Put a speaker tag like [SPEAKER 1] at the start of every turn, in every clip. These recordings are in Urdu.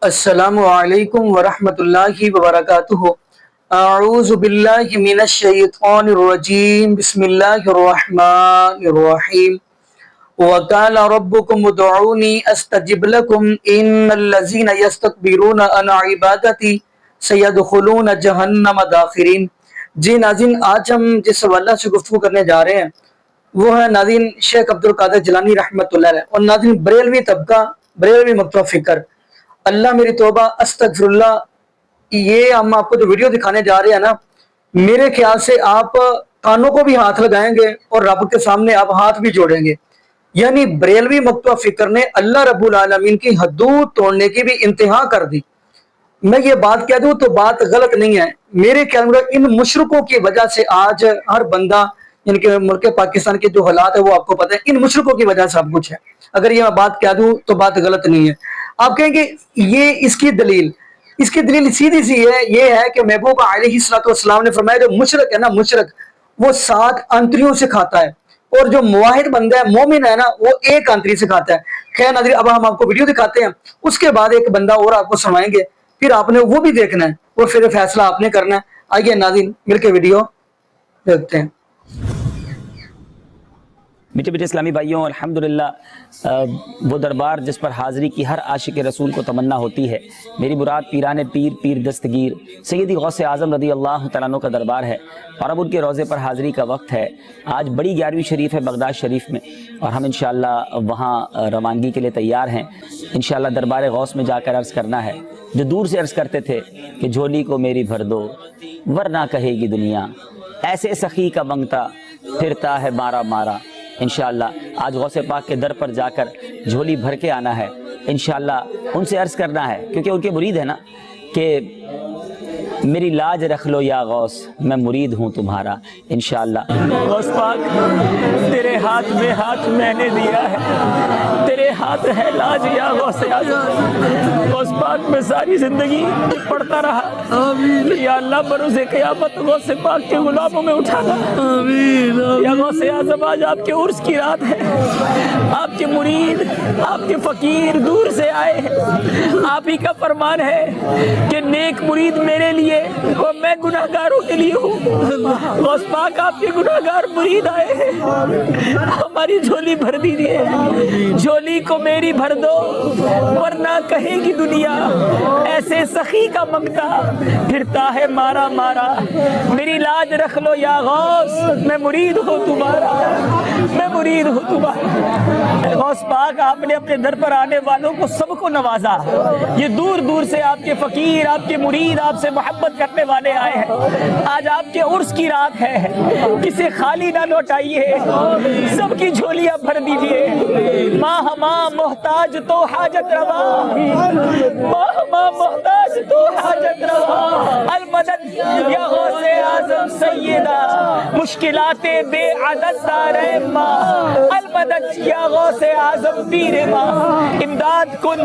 [SPEAKER 1] السلام علیکم ورحمۃ اللہ وبرکاتہ۔ اعوذ باللہ من الشیطان الرجیم، بسم اللہ الرحمن الرحیم۔ وقال ربکم ادعونی استجب لکم ان الذین یستکبرون عن عبادتی سیدخلون جہنم داخرین۔ جی ناظرین، آج ہم جس حوالہ سے گفتگو کرنے جا رہے ہیں وہ ہے ناظرین شیخ عبدالقادر جیلانی رحمۃ اللہ علیہ، اور ناظرین بریلوی طبقہ، بریلوی مکتبہ فکر۔ اللہ میری توبہ، استغفر اللہ۔ یہ ہم آپ کو جو ویڈیو دکھانے جا رہے ہیں نا، میرے خیال سے آپ کانوں کو بھی ہاتھ لگائیں گے اور رب کے سامنے آپ ہاتھ بھی جوڑیں گے۔ یعنی بریلوی مکتبہ فکر نے اللہ رب العالمین کی حدود توڑنے کی بھی انتہا کر دی۔ میں یہ بات کہہ دوں تو بات غلط نہیں ہے، میرے خیال میں ان مشرکوں کی وجہ سے آج ہر بندہ، یعنی کہ ملک پاکستان کے جو حالات ہے وہ آپ کو پتہ ہے، ان مشرکوں کی وجہ سے سب کچھ ہے۔ اگر یہ میں بات کہہ دوں تو بات غلط نہیں ہے۔ آپ کہیں گے یہ اس کی دلیل سیدھی سی ہے، یہ ہے کہ محبوب علیہ السلام نے فرمایا جو مشرک ہے نا، مشرک وہ 7 انتریوں سے کھاتا ہے، اور جو موحد بندہ ہے، مومن ہے نا، وہ 1 انتری سے کھاتا ہے۔ خیر ناظرین، اب ہم آپ کو ویڈیو دکھاتے ہیں، اس کے بعد ایک بندہ اور آپ کو سنائیں گے، پھر آپ نے وہ بھی دیکھنا ہے اور پھر فیصلہ آپ نے کرنا ہے۔ آئیے ناظرین مل کے ویڈیو دیکھتے ہیں۔
[SPEAKER 2] میٹھے میٹھے اسلامی بھائیوں، الحمدللہ وہ دربار جس پر حاضری کی ہر عاشق رسول کو تمنا ہوتی ہے، میری مراد پیران پیر، پیر دستگیر سیدی غوث اعظم رضی اللہ تعالیٰ عنہ کا دربار ہے، اور اب ان کے روضے پر حاضری کا وقت ہے۔ آج بڑی 11ویں شریف ہے بغداد شریف میں، اور ہم انشاءاللہ وہاں روانگی کے لیے تیار ہیں۔ انشاءاللہ دربار غوث میں جا کر عرض کرنا ہے جو دور سے عرض کرتے تھے کہ جھولی کو میری بھر دو ورنہ کہے گی دنیا، ایسے سخی کا منگتا پھرتا ہے مارا مارا۔ انشاءاللہ آج غوث پاک کے در پر جا کر جھولی بھر کے آنا ہے، انشاءاللہ ان سے عرض کرنا ہے، کیونکہ ان کے مرید ہے نا، کہ میری لاج رکھ لو یا غوث، میں مرید ہوں تمہارا۔ انشاءاللہ غوث پاک تیرے ہاتھ میں ہاتھ میں نے دیا ہے، تیرے ہاتھ ہے لاج یا غوث اعظم۔ غوث پاک میں ساری زندگی پڑھتا رہا، یا اللہ بروز قیامت غوث پاک کے غلاموں میں اٹھانا۔ یا غوث اعظم، آج آپ کے عرس کی رات ہے، آپ کے مرید، آپ کے فقیر دور سے آئے ہیں، آپ ہی کا فرمان ہے کہ نیک مرید میرے لیے اور میں گناہگاروں کے لیے ہوں۔ غوث پاک آپ کے گناہگار مرید آئے ہیں، ہماری جھولی بھر دیجئے، جھولی کو میری بھر دو ورنہ کہے گی دنیا، ایسے سخی کا منگتا پھرتا ہے مارا مارا۔ میری لاج رکھ لو یا غوث، میں مرید ہوں تمہارا، میں مرید ہوں تمہارا۔ غوث پاک آپ نے اپنے در پر آنے والوں کو سب کو نوازا، یہ دور دور سے آپ کے فقیر، آپ کے مرید، آپ سے محبت کرنے والے آئے ہیں۔ آج آپ کے عرس کی رات ہے، کسے خالی نہ لوٹائیے، سب کی جھولیاں بھر دیجیے۔ ماہ ماہ محتاج تو حاجت روا، ماہ ماہ محتاج تو حاجت روا، المدد یا غوث اعظم سیدہ، مشکلات بے عدد دارے ماں، المدد یا غوث اعظم پیر ماں۔ امداد کن،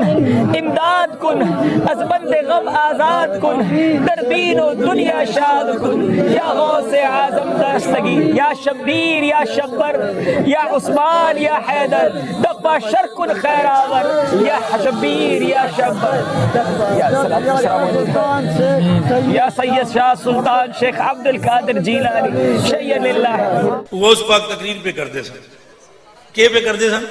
[SPEAKER 2] امداد کن، از بند غم آزاد کن، در دین و دنیا شاد کن، یا غوث اعظم دستگیر، یا شبیر یا شبر، یا عثمان یا حیدر، دفع شر کن خیر آور، یا شبیر یا شبر، یا سید شاہ سلطان شیخ عبدالقادر جیلانی شیئا للہ۔
[SPEAKER 3] غوث پاک تقریر پہ کرتے سن، کے پہ کرتے سن؟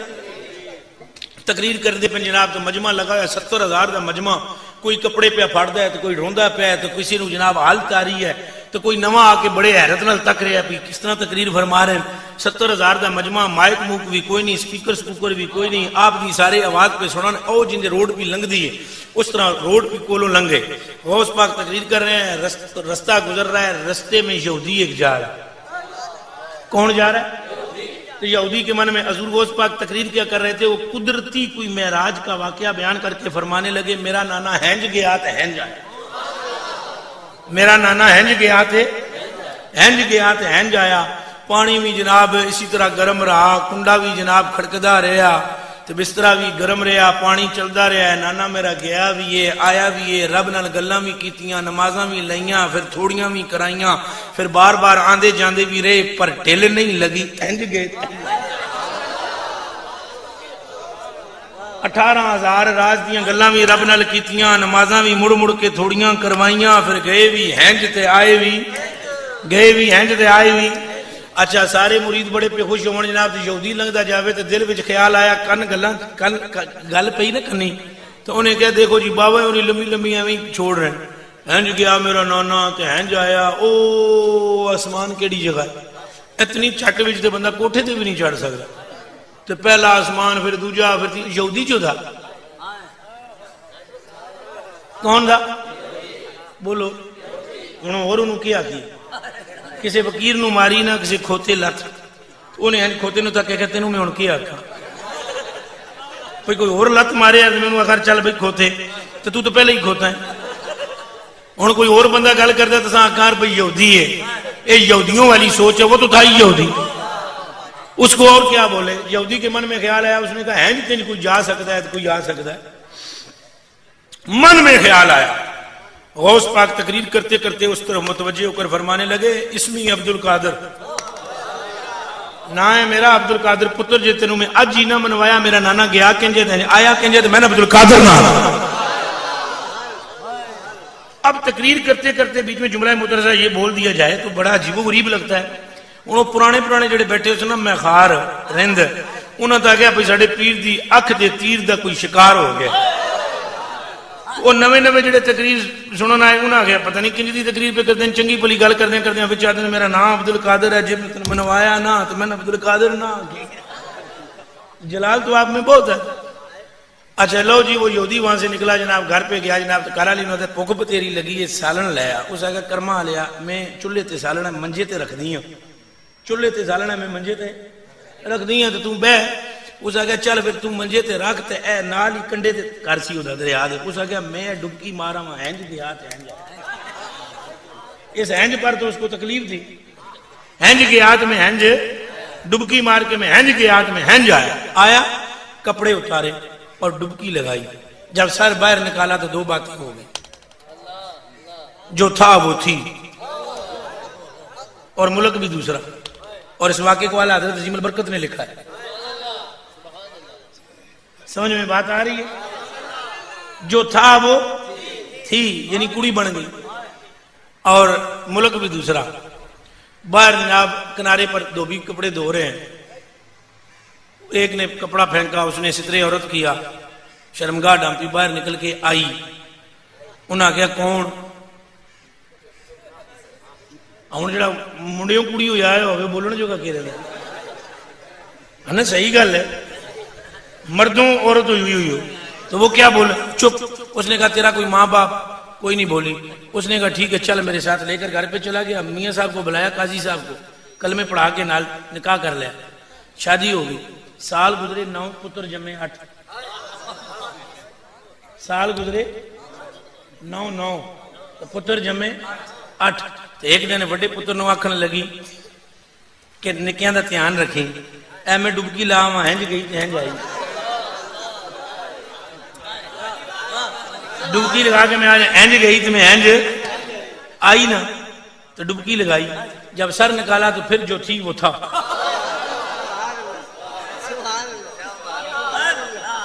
[SPEAKER 3] تقریر کرتے پہ جناب تو مجمع لگا ہے 70,000 کا مجمع، کوئی کپڑے پہ پھاڑتا ہے تو کوئی روندا پہ ہے تو کسی نو جناب حالت آ رہی ہے تو کوئی نواں آ کے بڑے حیرت نال تک رہا ہے کس طرح تقریر فرما رہے ہیں۔ 70,000 کا مجمع، مائک موک بھی کوئی نہیں، سپیکر بھی کوئی نہیں، آپ دی سارے آواز پہ سنن، او جن دے روڈ پہ لنگ دی ہے اس طرح روڈ پہ کولوں لنگے۔ غوث پاک تقریر کر رہے ہیں، رستہ گزر رہا ہے، رستے میں یہودی ایک جا رہا ہے۔ کون جا رہا ہے؟ تو یہودی کے من میں حضور غوث پاک تقریر کیا کر رہے تھے، وہ قدرتی کوئی معراج کا واقعہ بیان کر کے فرمانے لگے، میرا نانا ہینج گیا تھا ہینج آیا، میرا نانا ہینج گیا تھے ہینج گیا تھا ہینج آیا۔ پانی بھی جناب اسی طرح گرم رہا، کنڈا بھی جناب کھڑکدا رہا، تو بسترا بھی گرم رہا، پانی چلدا رہا ہے۔ نانا میرا گیا بھی ہے، آیا بھی ہے، رب نال گلاں بھی کیتیاں، نمازاں بھی لائیاں، پھر تھوڑیاں بھی کرائیاں، پھر بار بار آندے جاندے بھی رہے، پر ٹھل نہیں لگی، ہینج گئے۔ 18,000 راز دیاں گلاں بھی رب نال کیتیاں، نمازاں بھی مڑ مڑ کے تھوڑیاں کروائیاں، پھر گئے بھی ہنج تے آئے بھی، گئے بھی ہنج تے آئے بھی۔ اچھا سارے مرید بڑے پہ خوش ہون جناب، تے یہودی لنگدا جاوے تے دل وچ خیال آیا کن گلاں گل پئی نہ کنی، تو انہیں کہا دیکھو جی بابا انہیں لمبی لمبی ایویں چھوڑ رہے ہیں، ہنج گیا میرا نانا تے ہنج آیا، او آسمان کیڑی جگہ ہے، اتنی چھٹ وچ تے بندہ کوٹھے تے بھی نہیں چڑھ سکتا، تے پہلا آسمان پھر دوجا پھر یہودی جو تھا کون تھا بولو، انہوں کیا کی کسی فقیر نو ماری نہ کسی کھوتے لت، انہیں ہنج کھوتے نو تک کہتے ہیں میں ان کیا آکھا کوئی اور لت مارے ہے میں آخر چل بھائی کھوتے تو پہلے ہی کھوتا ہے، ہوں کوئی اور بندہ گل کرتا تو آکار بھائی یہودی ہے، یہ یہودیوں والی سوچ ہے، وہ تو تھا ہی یہودی، اس کو اور کیا بولے۔ یہودی کے من میں خیال آیا، اس نے کہا ہے نہیں کوئی جا سکتا ہے تو کوئی آ سکتا ہے، من میں خیال آیا۔ غوث پاک تقریر کرتے کرتے اس طرح متوجہ ہو کر فرمانے لگے اسمی عبد القادر، نا ہے میرا عبد القادر پتر جے تینوں میں اج ہی نہ منوایا، میرا نانا گیا کنجے تے آیا کنجے تے میں عبد القادر نہ۔ اب تقریر کرتے کرتے بیچ میں جملہ مدرسہ یہ بول دیا جائے تو بڑا عجیب و غریب لگتا ہے۔ انہوں پرانے جڑے بیٹھے اس نا میں خار رہند انہوں نے کہا بھائی ساڑھے پیر دی اکھ دے تیر دا کوئی شکار ہو گیا، وہ نوے جڑے تقریر سنن آئے انہوں نے کہا پتہ نہیں کنج دی تقریر پہ کرتے ہیں، چنگی بلی گل کرتے ہیں پھر چاہتے ہیں میرا نام عبد القادر ہے، جب میں منوایا نا تو میں عبد القادر نہ، جلال تو آپ میں بہت ہے۔ اچھا لو جی وہ یہودی وہاں سے نکلا جناب، گھر پہ گیا جناب، تو کارا لی نو تے پک تیری لگی ہے سالن لیا، اس آگے کرما لیا میں چولہے تے سالن منجے تے رکھ دی ہوں، چولہے تے سالن میں منجے تے رکھ دی ہوں، تو تم بہ، اس آگے چل پھر تم منجے تے رکھ تے اے نال ہی کنڈے تے کرسی ہوتا دریا دے، اس آگے میں ڈبکی مارا ہوں ہینج دیا تے ہینج اس ہینج پر تو اس کو تکلیف تھی، ہینج کے ہاتھ میں ہینج ڈبکی مار کے میں ہینج کے ہاتھ میں ہینج آیا کپڑے اتارے اور ڈبکی لگائی، جب سر باہر نکالا تو دو باتیں ہو گئی، جو تھا وہ تھی اور ملک بھی دوسرا، اور اس واقعے کو اعلیٰ حضرت عظیم البرکت نے لکھا ہے۔ سمجھ میں بات آ رہی ہے؟ جو تھا وہ تھی یعنی کڑی بن گئی اور ملک بھی دوسرا۔ باہر جناب کنارے پر دھوبی کپڑے دھو رہے ہیں، ایک نے کپڑا پھینکا، اس نے سترے عورت کیا، شرمگاہ ڈامتی باہر نکل کے آئی، انہاں کہا کون؟ ہوں جڑا منڈیوں کڑی ہو جائے ہوگے بولنے جو کا کہہ رہے ہیں نا، صحیح گل ہے، مردوں عورت ہوئی ہو تو وہ کیا بولا؟ چپ۔ اس نے کہا تیرا کوئی ماں باپ؟ کوئی نہیں بولی۔ اس نے کہا ٹھیک ہے چل میرے ساتھ، لے کر گھر پہ چلا گیا، میاں صاحب کو بلایا، قاضی صاحب کو، کلمے پڑھا کے نال نکاح کر لیا، شادی ہو گئی، سال گزرے 9 پتر جمے 8، سال گزرے 9 پتر جمے 8۔ تو ایک دن بڑے پتر نو آکھن لگی کہ نکیاں دا دھیان رکھیں، اے میں ڈبکی لا وہاں ہنج گئی تے ہنج آئی، ڈبکی لگا کے میں ہنج گئی تے میں ہنج آئی نا، تو ڈبکی لگائی، جب سر نکالا تو پھر جو تھی وہ تھا۔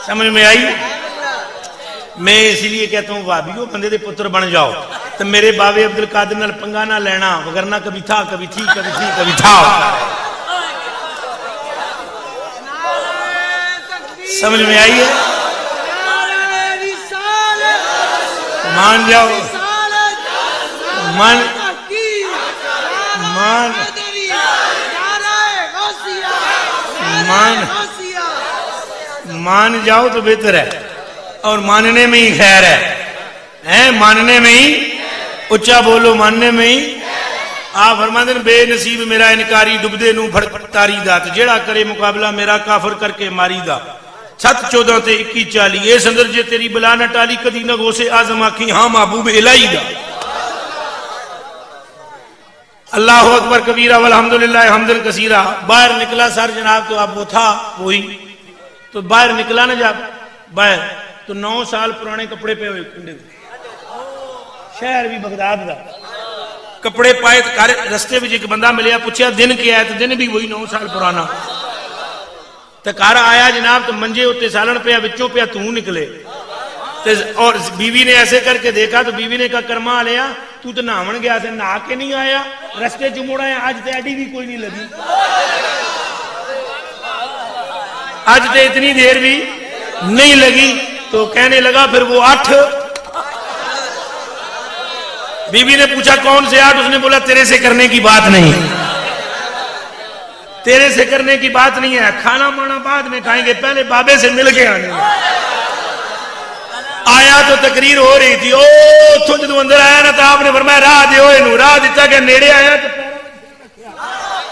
[SPEAKER 3] سمجھ میں آئی؟ میں اسی لیے کہتا ہوں وہابیوں بندے دے پتر بن جاؤ تو میرے باوے عبد القادر نال پنگا نہ لینا، وگرنہ کبھی تھا کبھی تھی کبھی تھی کبھی تھا۔ سمجھ میں آئی ہے؟ مان جاؤ، مان مان مان مان جاؤ تو بہتر ہے، اور ماننے میں ہی خیر ہے، ماننے میں ہی، اچھا بولو، ماننے میں ہی۔ آپ فرماتے ہیں بے نصیب میرا انکاری ڈبدے نو پھڑتاری دا، جیڑا کرے مقابلہ میرا کافر کر کے ماری دا۔ 7 14 تے 21 40 اے سندر جے تیری بلا نہ ٹالی، کدی نہ غوث اعظم آکھی ہاں محبوب الہی دا۔ اللہ اکبر کبیرہ والحمدللہ حمدن کثیرہ۔ باہر نکلا سر جناب تو اب وہ تھا وہی، تو باہر نکلا نہ جب باہر تو 9 سال پرانے کپڑے پہ ہوئے کنڈے، شہر بھی بغداد دا، کپڑے پائے، رستے بھی ایک بندہ ملیا، پوچھا دن کیا ہے تو دن بھی وہی 9 سال پرانا۔ تو گھر آیا جناب تو منجے اتنے سالن پیا بچوں پیا تو نکلے اور بیوی نے ایسے کر کے دیکھا تو بیوی نے کہا کرما لیا تو تو نہاون گیا تھا نہا کے نہیں آیا رستے چ مڑ آیا آج تے ایڈی بھی کوئی نہیں لگی آج تے اتنی دیر بھی نہیں لگی تو کہنے لگا پھر وہ 8 بیوی نے پوچھا کون سے 8 اس نے بولا تیرے سے کرنے کی بات نہیں تیرے سے کرنے کی بات نہیں ہے کھانا مانا بعد میں کھائیں گے پہلے بابے سے مل کے آنے آیا تو تقریر ہو رہی تھی تو جدو اندر آیا نا تو آپ نے فرمایا راہ دیو اینو راہ دیتا کہ نیڑے آیا تو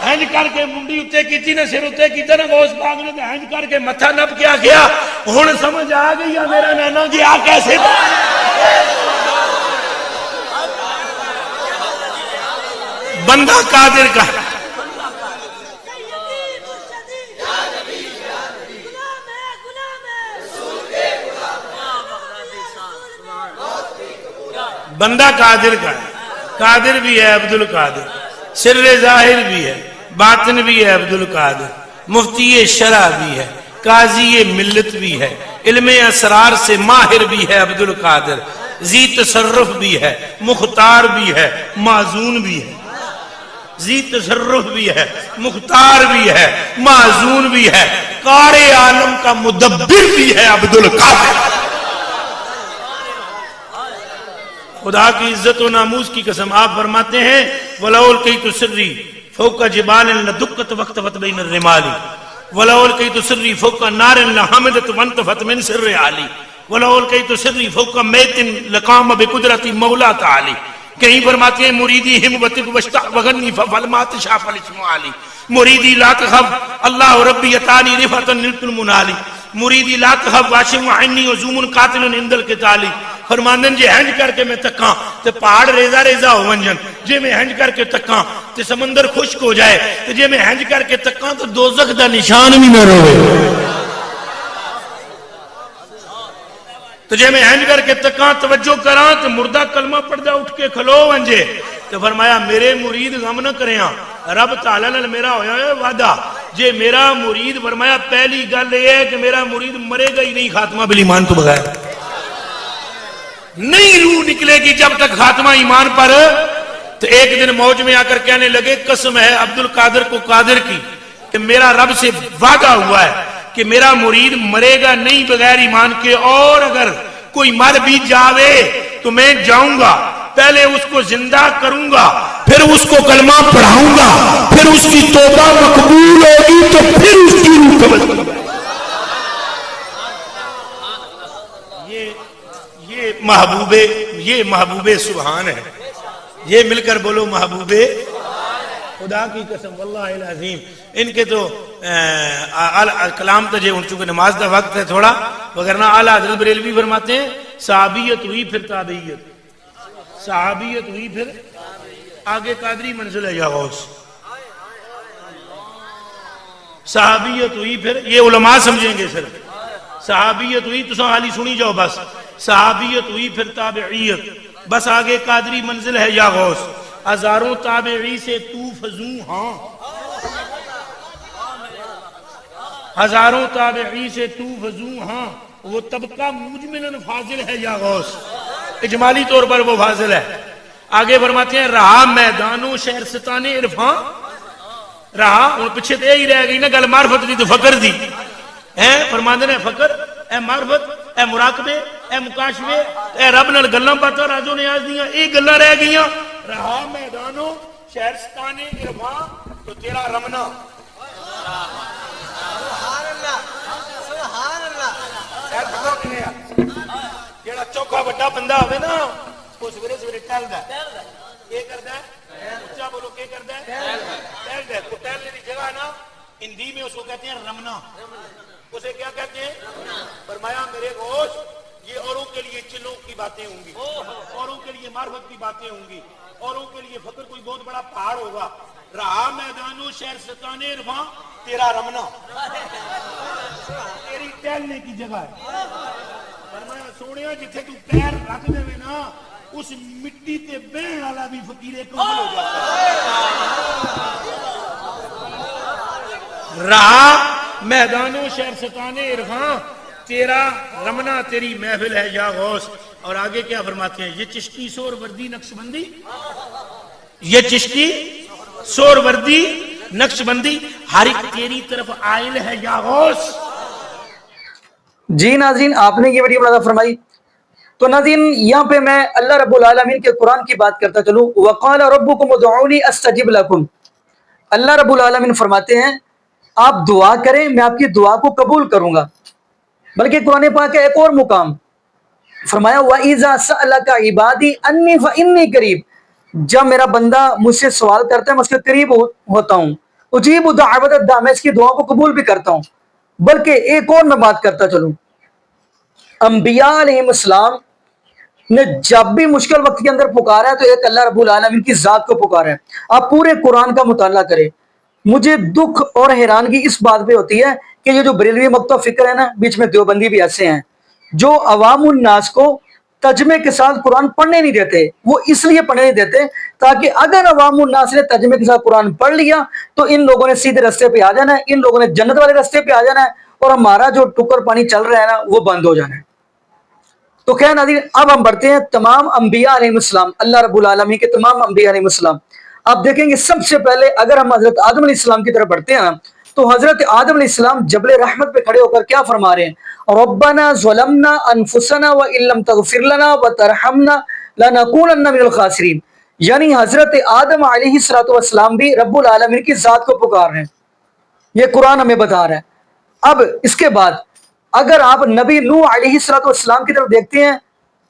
[SPEAKER 3] ہنج کر کے منڈی اتے کیتی نا سر اتے کیتا نا غوث پاک نے ہنج کر کے متھا نپ کیا گیا ہن سمجھ آ گئی یا میرا نانا گیا کیسے بندہ قادر کا بندہ قادر کا ہے قادر بھی ہے عبد القادر سر ظاہر بھی ہے باطن بھی ہے عبد القادر مفتی شرع بھی ہے قاضی ملت بھی ہے علم اسرار سے ماہر بھی ہے عبد القادر ذی تصرف بھی ہے مختار بھی ہے معزون بھی ہے ذی تصرف بھی ہے مختار بھی ہے معزون بھی ہے قاری عالم کا مدبر بھی ہے عبد القادر خدا کی عزت و ناموس کی قسم آپ فرماتے ہیں وَلَوْ الْقَيْتُ سِرِّي فَوْقَ جِبَالٍ لَدُقَّتْ وَاخْتَفَتْ بَيْنَ الرِّمَالِ وَلَوْ الْقَيْتُ سِرِّي فَوْقَ نَارٍ لَحَمِدَتْ وَانْتَفَتْ مِنْ سِرِّ عَلِي وَلَوْ الْقَيْتُ سِرِّي فَوْقَ مَيْتٍ لَقَامَ بِقُدْرَةِ مَوْلَى تَعَالِي کہیں فرماتے ہیں مریدی ہمتک وشتع وغنی فَفَلْمَاتِ شَافَ الْاسْمُ عَالِي مریدی لا تخف اللہ ربی یتانی رفعتا نلت المنالی مریدی لا تخف واشم وعنی وزوم قاتل اندل قتالی فرماندن جے ہنج کر کے میں تکاں تے پہاڑ ریزہ ریزہ ہو ونجن جے میں ہنج کر کے تکاں تے سمندر خشک ہو جائے تے جے میں ہنج کر کے تکاں تو دوزخ دا نشان بھی نہ روے تو جے میں ہنج کر کے تکاں توجہ کراں تو مردہ کلمہ پڑھدا اٹھ کے کھلو ونجے تو فرمایا میرے مرید غم نہ کریاں رب تعالیٰ نے میرا ہویا ہے وعدہ جے میرا مرید فرمایا پہلی گل یہ ہے کہ میرا مرید مرے گا ہی نہیں خاتمہ بالایمان تو بغیر نہیں روح نکلے گی جب تک خاتمہ ایمان پر تو ایک دن موج میں آ کر کہنے لگے قسم ہے عبد القادر کو قادر کی کہ میرا رب سے وعدہ ہوا ہے کہ میرا مرید مرے گا نہیں بغیر ایمان کے اور اگر کوئی مر بھی جاوے تو میں جاؤں گا پہلے اس کو زندہ کروں گا پھر اس کو کلمہ پڑھاؤں گا پھر اس کی توبہ مقبول ہوگی تو پھر اس کی روح قبض کروں گا یہ محبوب سبحان ہے یہ مل کر بولو محبوب خدا کی قسم واللہ العظیم ان کے تو کلام تو جے ان چونکہ نماز کا وقت ہے تھوڑا وگرنہ اعلیٰ حضرت بریلوی فرماتے ہیں صحابیت ہوئی پھر تابعیت صحابیت ہوئی پھر آگے قادری منزل ہے یا غوث صحابیت ہوئی پھر یہ علماء سمجھیں گے صرف صحابیت ہوئی تو حالی سنی جاؤ بس صحابیت ہوئی پھر تابعیت بس آگے قادری منزل ہے یا غوث ہزاروں تابعی سے تو فضوں ہاں ہزاروں تابعی سے تو فضوں ہاں وہ طبقہ مجملاً فاضل ہے یا غوث اجمالی طور پر وہ فاضل ہے آگے فرماتے ہیں رہا میدانوں شہر ستان عرفاں رہا اور پیچھے تو یہی رہ گئی نا گل معرفت دی تو فقر دی فرماندے ہیں فقر اے معرفت اے مراقبے اے مکاشفے اے رب نال گلاں باتاں رازو نیاز دیاں یہ گلاں رہ گئیاں رہا میدانوں شہر ستان عرفاں تو تیرا رمنا جیڑا چوکھا بڑا بندہ ہوئے نا وہ سویرے سویرے ٹہلدا ہے یہ کردا ہے اونچا بولو کیا کردا ہے ٹہلدا ہے ٹہلنے کی جگہ نا ہندی میں اس کو کہتے ہیں رمنا اسے کیا کہتے ہیں فرمایا میرے غوث یہ اوروں کے لیے چلوں کی باتیں ہوں گی اوروں کے لیے معرفت کی باتیں ہوں گی اوروں کے لیے فقر کوئی بہت بڑا پہاڑ ہوگا رہا میدانوں شہر ستان عرفاں تیرا رمنا تیری ٹہلنے کی جگہ ہے فرمایا سونیا جتھے تو پیر رکھ دے نا اس مٹی تے بہن والا بھی فقیر کمل ہو جاتا ہے میدانوں شہرستانے عرفاں تیرا رمنا تیری محفل ہے یا غوث. اور آگے کیا فرماتے ہیں؟ یہ چشتی سور وردی نقش بندی، یہ چشتی سور وردی نقش بندی ہر ایک تیری طرف آئل ہے یا غوث.
[SPEAKER 1] جی ناظرین، آپ نے یہ بڑی بڑا فرمائی. تو ناظرین یہاں پہ میں اللہ رب العالمین کے قرآن کی بات کرتا چلوں. وَقَالَ رَبُّكُمُ ادْعُونِي أَسْتَجِبْ لَكُمْ. اللہ رب العالمین فرماتے ہیں آپ دعا کریں میں آپ کی دعا کو قبول کروں گا. بلکہ قرآن پاک کا ایک اور مقام فرمایا وَإِذَا سَأَلَكَ عِبَادِي أَنِّي فَإِنِّي قَرِيبٌ. جب میرا بندہ مجھ سے سوال کرتا ہے میں اس کے قریب ہوتا ہوں. اجیب دعوت الداع، میں اس کی دعا کو قبول بھی کرتا ہوں. بلکہ ایک اور میں بات کرتا چلوں، انبیاء علیہ السلام نے جب بھی مشکل وقت کے اندر پکارا ہے تو ایک اللہ رب العالمین کی ذات کو پکارا ہے. آپ پورے قرآن کا مطالعہ کریں. مجھے دکھ اور حیرانگی اس بات پہ ہوتی ہے کہ یہ جو بریلوی مکتب فکر ہے نا، بیچ میں دیوبندی بھی ایسے ہیں جو عوام الناس کو ترجمے کے ساتھ قرآن پڑھنے نہیں دیتے. وہ اس لیے پڑھنے نہیں دیتے تاکہ اگر عوام الناس نے ترجمے کے ساتھ قرآن پڑھ لیا تو ان لوگوں نے سیدھے رستے پہ آ جانا ہے، ان لوگوں نے جنت والے رستے پہ آ جانا ہے، اور ہمارا جو ٹکر پانی چل رہا ہے نا وہ بند ہو جانا ہے. تو خیر ناظرین، اب ہم بڑھتے ہیں تمام انبیاء علیہ السلام، اللہ رب العالمین کے تمام انبیاء علیہ السلام. آپ دیکھیں گے سب سے پہلے اگر ہم حضرت آدم علیہ السلام کی طرف بڑھتے ہیں تو حضرت آدم علیہ السلام جبل رحمت پہ کھڑے ہو کر کیا فرما رہے ہیں؟ ربنا ظلمنا انفسنا وان لم تغفر لنا وترحمنا لنکونن من الخاسرین. یعنی حضرت آدم علیہ السلام بھی رب العالمین کی ذات کو پکار رہے ہیں. یہ قرآن ہمیں بتا رہا ہے. اب اس کے بعد اگر آپ نبی نوح علیہ السلام کی طرف دیکھتے ہیں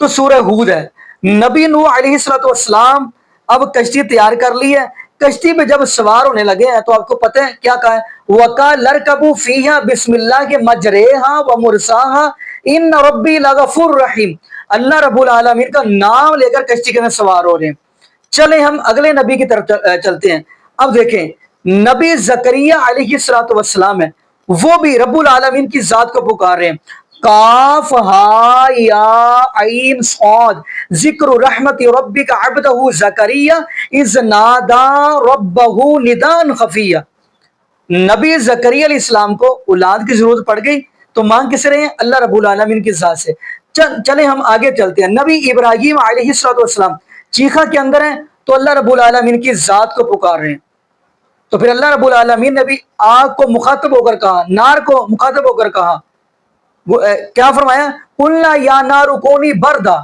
[SPEAKER 1] تو سورہ ہود ہے. نبی نوح علیہ السلام اب کشتی تیار کر لی ہے. کشتی پہ جب سوار ہونے لگے ہیں تو آپ کو پتہ ہے کیا کہا ہے؟ وَقَالَ ارْكَبُوا فِيهَا بِسْمِ اللَّهِ مَجْرَاهَا وَمُرْسَاهَا إِنَّ رَبِّي لَغَفُورٌ رَحِيمٌ. اللہ رب العالمین کا نام لے کر کشتی کے اندر سوار ہو رہے ہیں. چلیں ہم اگلے نبی کی طرف چلتے ہیں. اب دیکھیں نبی زکریا علیہ السلام ہے، وہ بھی رب العالمین کی ذات کو پکار رہے ہیں. کاف ہا یا عین صاد ذکر رحمت ربک عبدہ زکریا اذ نادا ربہ نداء خفیا. نبی زکریا علیہ السلام کو اولاد کی ضرورت پڑ گئی تو مانگ کس رہے ہیں؟ اللہ رب العالمین کی ذات سے. چلیں ہم آگے چلتے ہیں. نبی ابراہیم علیہ السلام چیخا کے اندر ہیں تو اللہ رب العالمین کی ذات کو پکار رہے ہیں. تو پھر اللہ رب العالمین نے بھی آگ کو مخاطب ہو کر کہا، نار کو مخاطب ہو کر کہا، کیا فرمایا؟ قُلْنَا يَا نَارُ كُونِي بَرْدًا.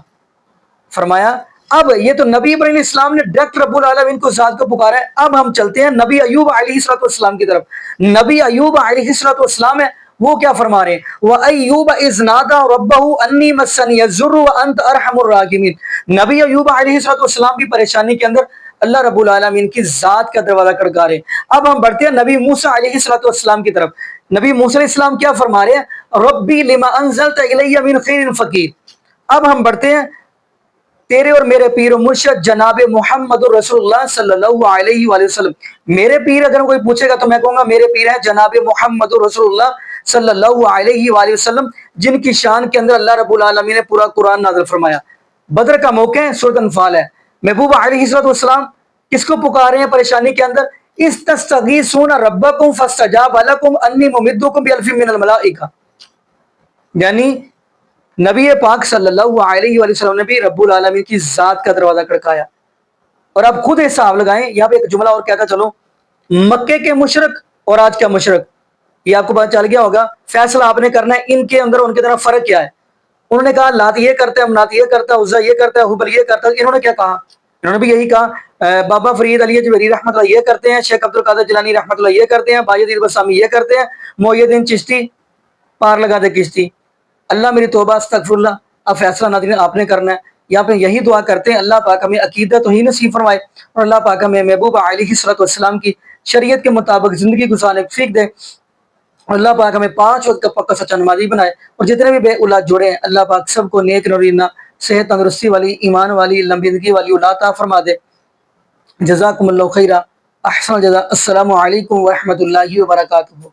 [SPEAKER 1] فرمایا اب یہ تو نبی ابراہیم علیہ السلام نے ڈائریکٹ رب العالمین کو ذات کو پکارا ہے. اب ہم چلتے ہیں نبی ایوب علیہ السلام کی طرف. نبی ایوب علیہ السلام ہے، وہ کیا فرما رہے ہیں؟ وَأَيُّوبَ إِذْ نَادَى رَبَّهُ أَنِّي مَسَّنِيَ الضُّرُّ وَأَنْتَ أَرْحَمُ الرَّاحِمِينَ. نبی ایوب علیہ السلام کی پریشانی کے اندر اللہ رب العالمین کی ذات کا دروازہ کھٹکارے. اب ہم بڑھتے ہیں نبی موسیٰ علیہ السلام کی طرف. نبی موسیٰ علیہ السلام کیا فرما رہے ہیں؟ ربی لما انزلت الی من خیر فقیر. اب ہم بڑھتے ہیں تیرے اور میرے پیر و مرشد جناب محمد رسول اللہ صلی اللہ علیہ وآلہ وسلم. میرے پیر اگر کوئی پوچھے گا تو میں کہوں گا میرے پیر ہیں جناب محمد رسول اللہ صلی اللہ علیہ وآلہ وسلم، جن کی شان کے اندر اللہ رب العالمین نے پورا قرآن نازل فرمایا. بدر کا موقع ہے، سورۃ انفال ہے. محبوب علیہ السلام کس کو پکار رہے ہیں پریشانی کے اندر؟ استغیثون ربکم فاستجاب لکم انی ممدکم بالف من الملائکہ. یعنی نبی پاک صلی اللہ علیہ وآلہ وسلم نے بھی رب العالمین کی ذات کا دروازہ کھٹکایا. اور اب خود حساب لگائیں. یہاں پہ ایک جملہ اور کہتا چلو، مکے کے مشرک اور آج کا مشرک، یہ آپ کو پتہ چل گیا ہوگا. فیصلہ آپ نے کرنا ہے ان کے اندر ان کے طرف فرق کیا ہے. انہوں نے کہا لات یہ کرتے ہیں، منات یہ کرتا ہے، عزا یہ کرتا ہے، حبل یہ کرتا ہے. انہوں نے کیا کہا؟ انہوں نے بھی یہی کہا بابا فرید علی جویری رحمۃ اللہ یہ کرتے ہیں، شیخ عبد القادر جیلانی رحمۃ اللہ یہ کرتے ہیں، باجد بسامی یہ کرتے ہیں، محی الدین چشتی پار لگا دے کشتی. اللہ میری توبہ استغفر اللہ. اب فیصلہ ناظرین آپ نے کرنا ہے. یہاں پہ یہی دعا کرتے ہیں اللہ پاک ہمیں عقیدہ توحید نصیب فرمائے اور اللہ پاک ہمیں محبوب علیہ السلام کی شریعت کے مطابق زندگی گزارنے کی توفیق دے. اور اللہ پاک ہمیں 5 وقت کا پکا سچا نمازی بنائے. اور جتنے بھی بے اولاد جوڑے ہیں اللہ پاک سب کو نیک نورینہ صحت تندرستی والی، ایمان والی، لمبی زندگی والی اولاد عطا فرما دے. جزاکم اللہ خیرہ. احسن الجزاء. السلام علیکم ورحمۃ اللہ وبرکاتہ.